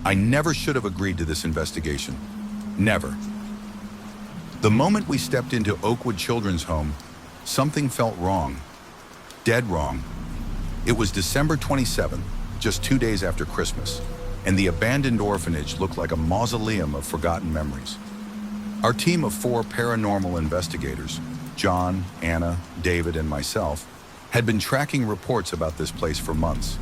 I never should have agreed to this investigation. Never. The moment we stepped into Oakwood Children's Home, something felt wrong. Dead wrong. It was December 27th, just 2 days after Christmas, and the abandoned orphanage looked like a mausoleum of forgotten memories. Our team of 4 paranormal investigators, John, Anna, David, and myself, had been tracking reports about this place for months.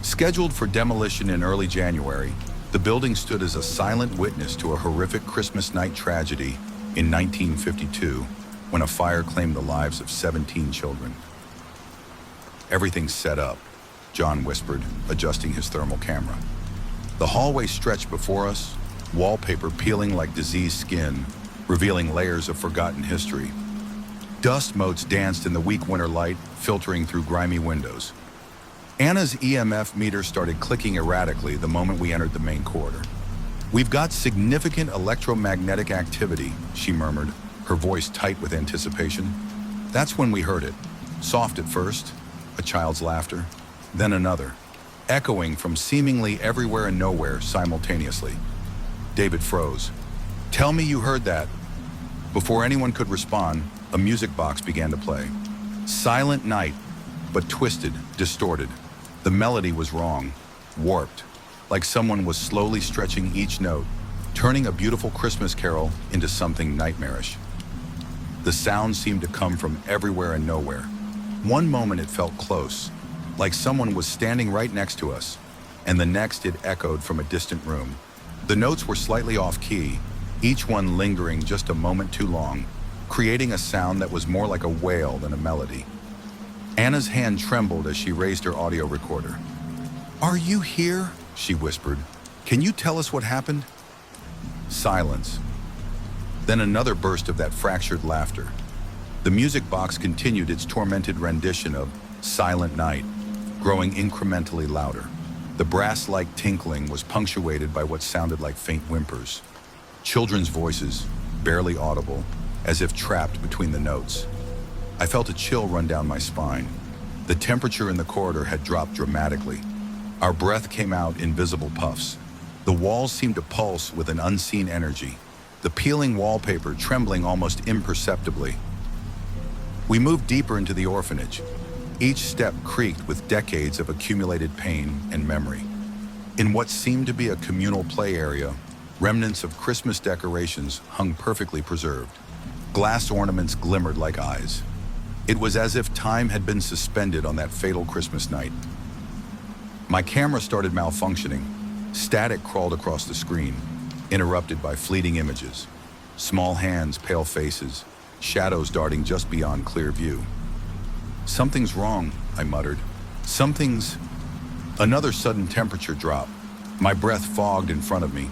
Scheduled for demolition in early January, the building stood as a silent witness to a horrific Christmas night tragedy in 1952, when a fire claimed the lives of 17 children. "Everything's set up," John whispered, adjusting his thermal camera. The hallway stretched before us, wallpaper peeling like diseased skin, revealing layers of forgotten history. Dust motes danced in the weak winter light, filtering through grimy windows. Anna's EMF meter started clicking erratically the moment we entered the main corridor. "We've got significant electromagnetic activity," she murmured, her voice tight with anticipation. That's when we heard it. Soft at first, a child's laughter, then another, echoing from seemingly everywhere and nowhere simultaneously. David froze. "Tell me you heard that." Before anyone could respond, a music box began to play. Silent Night, but twisted, distorted. The melody was wrong, warped, like someone was slowly stretching each note, turning a beautiful Christmas carol into something nightmarish. The sound seemed to come from everywhere and nowhere. One moment it felt close, like someone was standing right next to us, and the next it echoed from a distant room. The notes were slightly off-key, each one lingering just a moment too long, creating a sound that was more like a wail than a melody. Anna's hand trembled as she raised her audio recorder. "Are you here?" she whispered. "Can you tell us what happened?" Silence. Then another burst of that fractured laughter. The music box continued its tormented rendition of Silent Night, growing incrementally louder. The brass-like tinkling was punctuated by what sounded like faint whimpers. Children's voices, barely audible, as if trapped between the notes. I felt a chill run down my spine. The temperature in the corridor had dropped dramatically. Our breath came out in visible puffs. The walls seemed to pulse with an unseen energy, the peeling wallpaper trembling almost imperceptibly. We moved deeper into the orphanage. Each step creaked with decades of accumulated pain and memory. In what seemed to be a communal play area, remnants of Christmas decorations hung perfectly preserved. Glass ornaments glimmered like eyes. It was as if time had been suspended on that fatal Christmas night. My camera started malfunctioning. Static crawled across the screen, interrupted by fleeting images. Small hands, pale faces, shadows darting just beyond clear view. "Something's wrong," I muttered. "Something's..." Another sudden temperature drop. My breath fogged in front of me.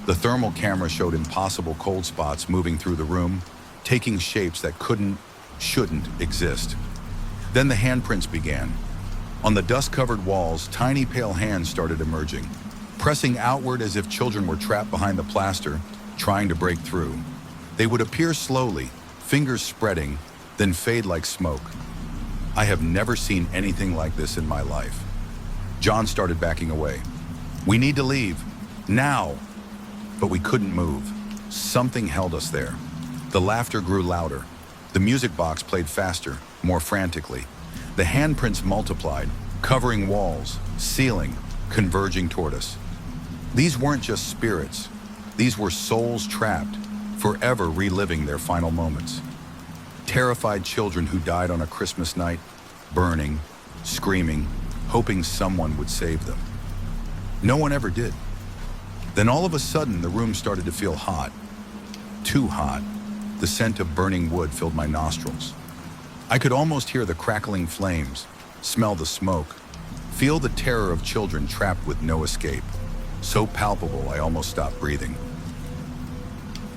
The thermal camera showed impossible cold spots moving through the room, taking shapes that shouldn't exist. Then the handprints began. On the dust-covered walls, tiny pale hands started emerging, pressing outward as if children were trapped behind the plaster, trying to break through. They would appear slowly, fingers spreading, then fade like smoke. I have never seen anything like this in my life. John started backing away. "We need to leave. Now!" But we couldn't move. Something held us there. The laughter grew louder. The music box played faster, more frantically. The handprints multiplied, covering walls, ceiling, converging toward us. These weren't just spirits. These were souls trapped, forever reliving their final moments. Terrified children who died on a Christmas night, burning, screaming, hoping someone would save them. No one ever did. Then all of a sudden, the room started to feel hot. Too hot. The scent of burning wood filled my nostrils. I could almost hear the crackling flames, smell the smoke, feel the terror of children trapped with no escape. So palpable, I almost stopped breathing.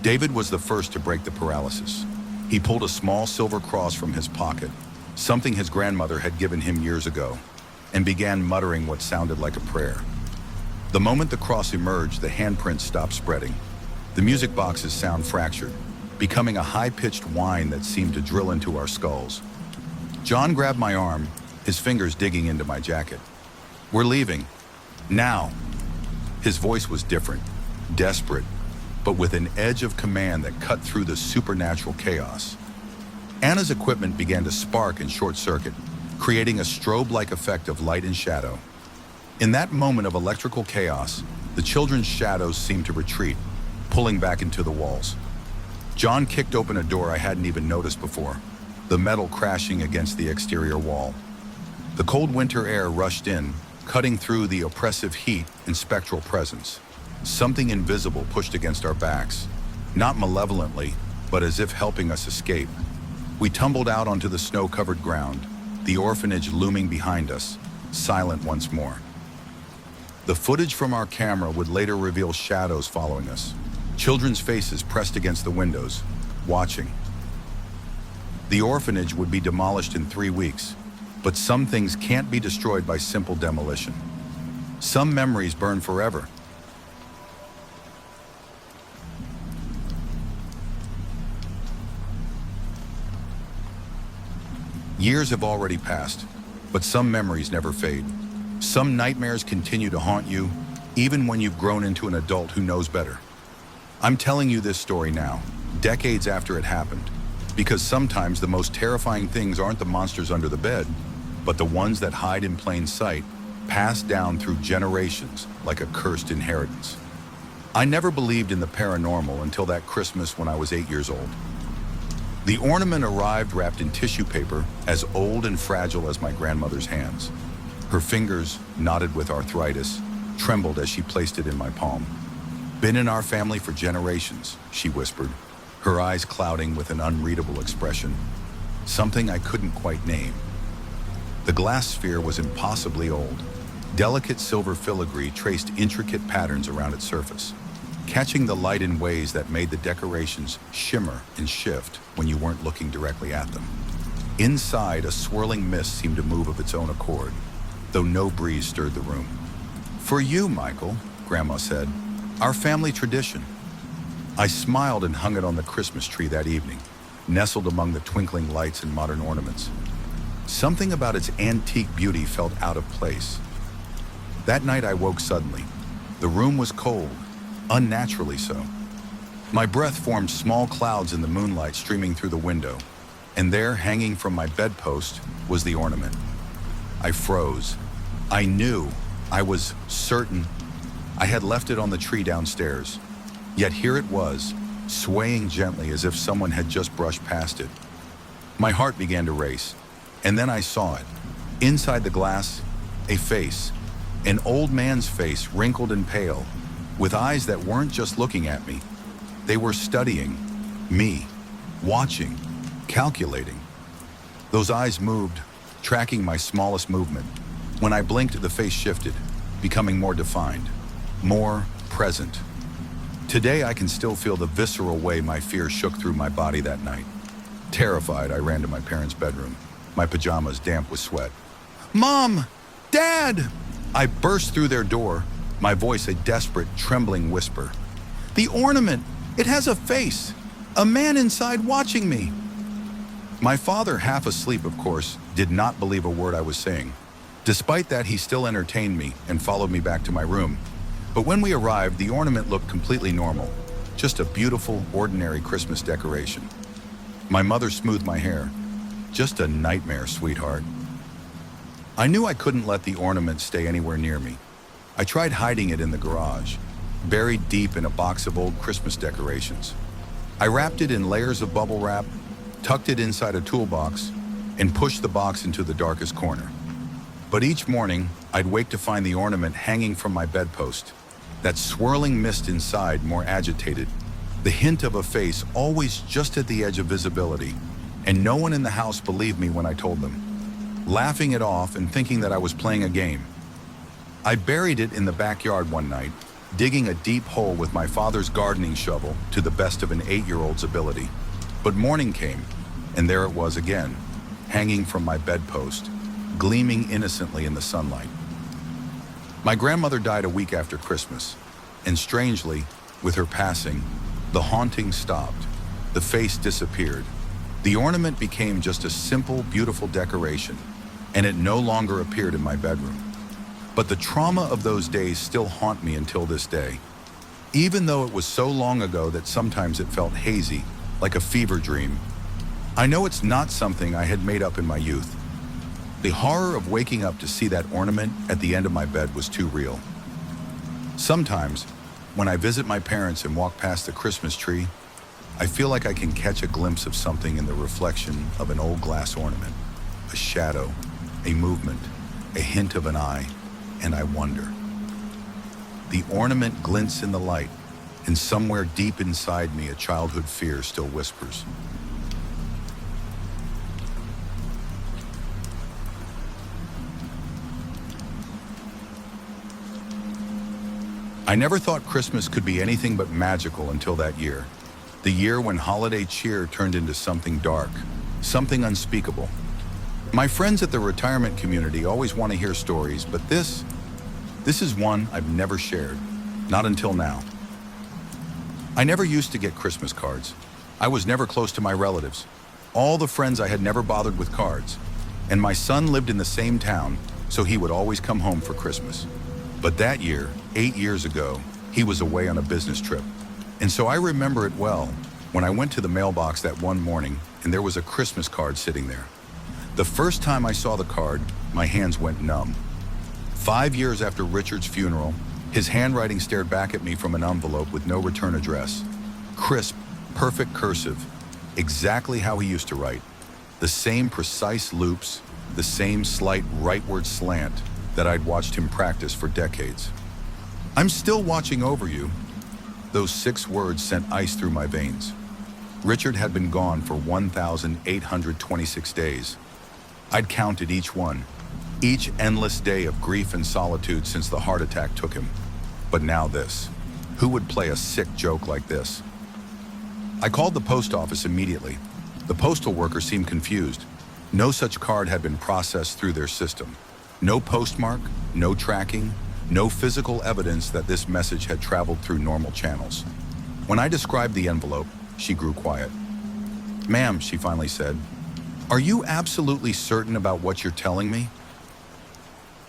David was the first to break the paralysis. He pulled a small silver cross from his pocket, something his grandmother had given him years ago, and began muttering what sounded like a prayer. The moment the cross emerged, the handprints stopped spreading. The music box's sound fractured, becoming a high-pitched whine that seemed to drill into our skulls. John grabbed my arm, his fingers digging into my jacket. "We're leaving. Now." His voice was different, desperate, but with an edge of command that cut through the supernatural chaos. Anna's equipment began to spark and short-circuit, creating a strobe-like effect of light and shadow. In that moment of electrical chaos, the children's shadows seemed to retreat, pulling back into the walls. John kicked open a door I hadn't even noticed before, the metal crashing against the exterior wall. The cold winter air rushed in, cutting through the oppressive heat and spectral presence. Something invisible pushed against our backs, not malevolently, but as if helping us escape. We tumbled out onto the snow-covered ground, the orphanage looming behind us, silent once more. The footage from our camera would later reveal shadows following us, children's faces pressed against the windows, watching. The orphanage would be demolished in 3 weeks, but some things can't be destroyed by simple demolition. Some memories burn forever. Years have already passed, but some memories never fade. Some nightmares continue to haunt you, even when you've grown into an adult who knows better. I'm telling you this story now, decades after it happened, because sometimes the most terrifying things aren't the monsters under the bed, but the ones that hide in plain sight, passed down through generations like a cursed inheritance. I never believed in the paranormal until that Christmas when I was 8 years old. The ornament arrived wrapped in tissue paper, as old and fragile as my grandmother's hands. Her fingers, knotted with arthritis, trembled as she placed it in my palm. "Been in our family for generations," she whispered, her eyes clouding with an unreadable expression, something I couldn't quite name. The glass sphere was impossibly old. Delicate silver filigree traced intricate patterns around its surface, catching the light in ways that made the decorations shimmer and shift when you weren't looking directly at them. Inside, a swirling mist seemed to move of its own accord, though no breeze stirred the room. "For you, Michael," Grandma said, "our family tradition." I smiled and hung it on the Christmas tree that evening, nestled among the twinkling lights and modern ornaments. Something about its antique beauty felt out of place. That night I woke suddenly. The room was cold, unnaturally so. My breath formed small clouds in the moonlight streaming through the window, and there, hanging from my bedpost, was the ornament. I froze. I knew, I was certain, I had left it on the tree downstairs. Yet here it was, swaying gently as if someone had just brushed past it. My heart began to race, and then I saw it. Inside the glass, a face, an old man's face, wrinkled and pale, with eyes that weren't just looking at me. They were studying me, watching, calculating. Those eyes moved, tracking my smallest movement. When I blinked, the face shifted, becoming more defined, more present. Today, I can still feel the visceral way my fear shook through my body that night. Terrified, I ran to my parents' bedroom, my pajamas damp with sweat. "Mom! Dad!" I burst through their door, my voice a desperate, trembling whisper. "The ornament! It has a face! A man inside watching me!" My father, half asleep of course, did not believe a word I was saying. Despite that, he still entertained me and followed me back to my room. But when we arrived, the ornament looked completely normal, just a beautiful, ordinary Christmas decoration. My mother smoothed my hair. "Just a nightmare, sweetheart." I knew I couldn't let the ornament stay anywhere near me. I tried hiding it in the garage, buried deep in a box of old Christmas decorations. I wrapped it in layers of bubble wrap, tucked it inside a toolbox, and pushed the box into the darkest corner. But each morning, I'd wake to find the ornament hanging from my bedpost, that swirling mist inside more agitated, the hint of a face always just at the edge of visibility, and no one in the house believed me when I told them, laughing it off and thinking that I was playing a game. I buried it in the backyard one night, digging a deep hole with my father's gardening shovel to the best of an 8-year-old's ability. But morning came, and there it was again, hanging from my bedpost, gleaming innocently in the sunlight. My grandmother died a week after Christmas, and strangely, with her passing, the haunting stopped. The face disappeared. The ornament became just a simple, beautiful decoration, and it no longer appeared in my bedroom. But the trauma of those days still haunt me until this day. Even though it was so long ago that sometimes it felt hazy, like a fever dream, I know it's not something I had made up in my youth. The horror of waking up to see that ornament at the end of my bed was too real. Sometimes, when I visit my parents and walk past the Christmas tree, I feel like I can catch a glimpse of something in the reflection of an old glass ornament, a shadow, a movement, a hint of an eye, and I wonder. The ornament glints in the light, and somewhere deep inside me a childhood fear still whispers. I never thought Christmas could be anything but magical until that year. The year when holiday cheer turned into something dark, something unspeakable. My friends at the retirement community always want to hear stories, but this is one I've never shared, not until now. I never used to get Christmas cards. I was never close to my relatives. All the friends I had never bothered with cards. And my son lived in the same town, so he would always come home for Christmas. But that year, 8 years ago, he was away on a business trip. And so I remember it well when I went to the mailbox that one morning and there was a Christmas card sitting there. The first time I saw the card, my hands went numb. 5 years after Richard's funeral, his handwriting stared back at me from an envelope with no return address. Crisp, perfect cursive, exactly how he used to write. The same precise loops, the same slight rightward slant that I'd watched him practice for decades. "I'm still watching over you." Those 6 words sent ice through my veins. Richard had been gone for 1,826 days. I'd counted each one, each endless day of grief and solitude since the heart attack took him. But now this. Who would play a sick joke like this? I called the post office immediately. The postal worker seemed confused. No such card had been processed through their system. No postmark, no tracking, no physical evidence that this message had traveled through normal channels. When I described the envelope, she grew quiet. "Ma'am," she finally said, "are you absolutely certain about what you're telling me?"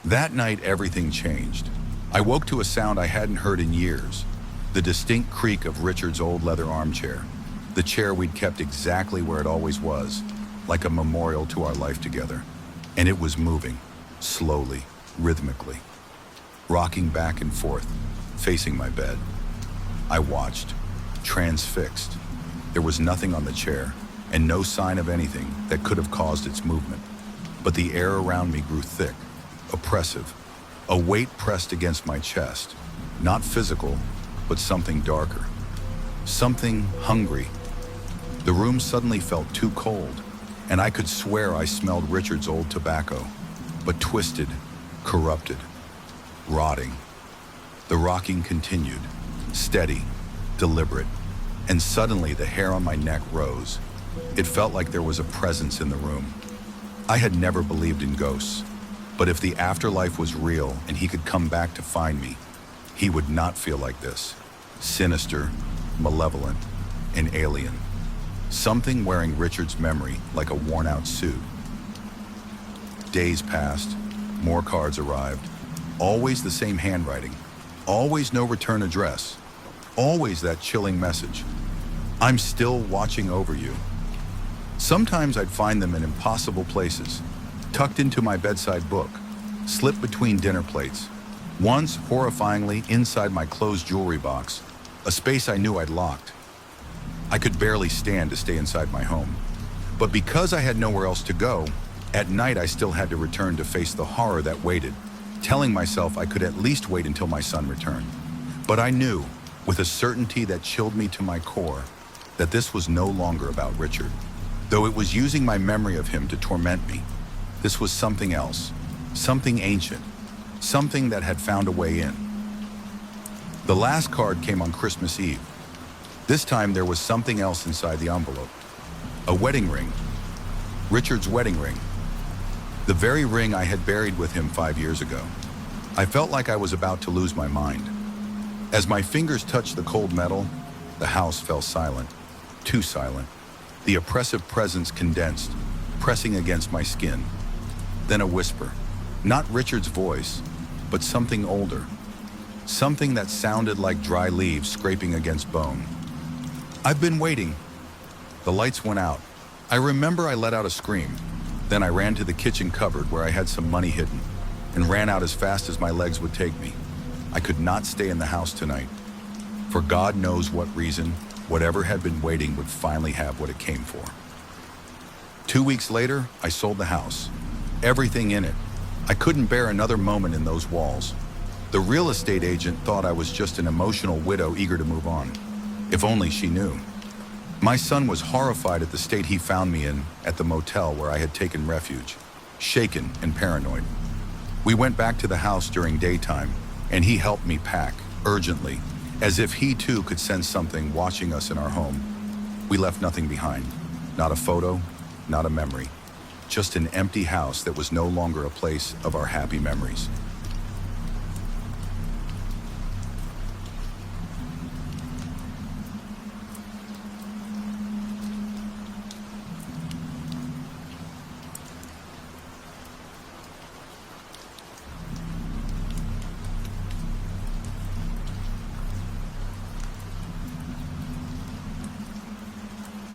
That night, everything changed. I woke to a sound I hadn't heard in years, the distinct creak of Richard's old leather armchair, the chair we'd kept exactly where it always was, like a memorial to our life together. And it was moving, slowly, rhythmically, rocking back and forth, facing my bed. I watched, transfixed. There was nothing on the chair, and no sign of anything that could have caused its movement. But the air around me grew thick, oppressive, a weight pressed against my chest, not physical, but something darker, something hungry. The room suddenly felt too cold, and I could swear I smelled Richard's old tobacco, but twisted, corrupted, rotting. The rocking continued, steady, deliberate, and suddenly the hair on my neck rose. It felt like there was a presence in the room. I had never believed in ghosts, but if the afterlife was real and he could come back to find me, he would not feel like this. Sinister, malevolent, and alien. Something wearing Richard's memory like a worn-out suit. Days passed, more cards arrived. Always the same handwriting, always no return address, always that chilling message. "I'm still watching over you." Sometimes I'd find them in impossible places, tucked into my bedside book, slipped between dinner plates, once horrifyingly inside my closed jewelry box, a space I knew I'd locked. I could barely stand to stay inside my home. But because I had nowhere else to go, at night I still had to return to face the horror that waited, telling myself I could at least wait until my son returned. But I knew, with a certainty that chilled me to my core, that this was no longer about Richard. Though it was using my memory of him to torment me, this was something else, something ancient, something that had found a way in. The last card came on Christmas Eve. This time there was something else inside the envelope. A wedding ring. Richard's wedding ring. The very ring I had buried with him 5 years ago. I felt like I was about to lose my mind. As my fingers touched the cold metal, the house fell silent, too silent. The oppressive presence condensed, pressing against my skin. Then a whisper, not Richard's voice, but something older. Something that sounded like dry leaves scraping against bone. I've been waiting. The lights went out. I remember I let out a scream. Then I ran to the kitchen cupboard where I had some money hidden and ran out as fast as my legs would take me. I could not stay in the house tonight. For God knows what reason, whatever had been waiting would finally have what it came for. 2 weeks later, I sold the house. Everything in it. I couldn't bear another moment in those walls. The real estate agent thought I was just an emotional widow eager to move on. If only she knew. My son was horrified at the state he found me in at the motel where I had taken refuge, shaken and paranoid. We went back to the house during daytime, and he helped me pack, urgently, as if he too could sense something watching us in our home. We left nothing behind. Not a photo, not a memory. Just an empty house that was no longer a place of our happy memories.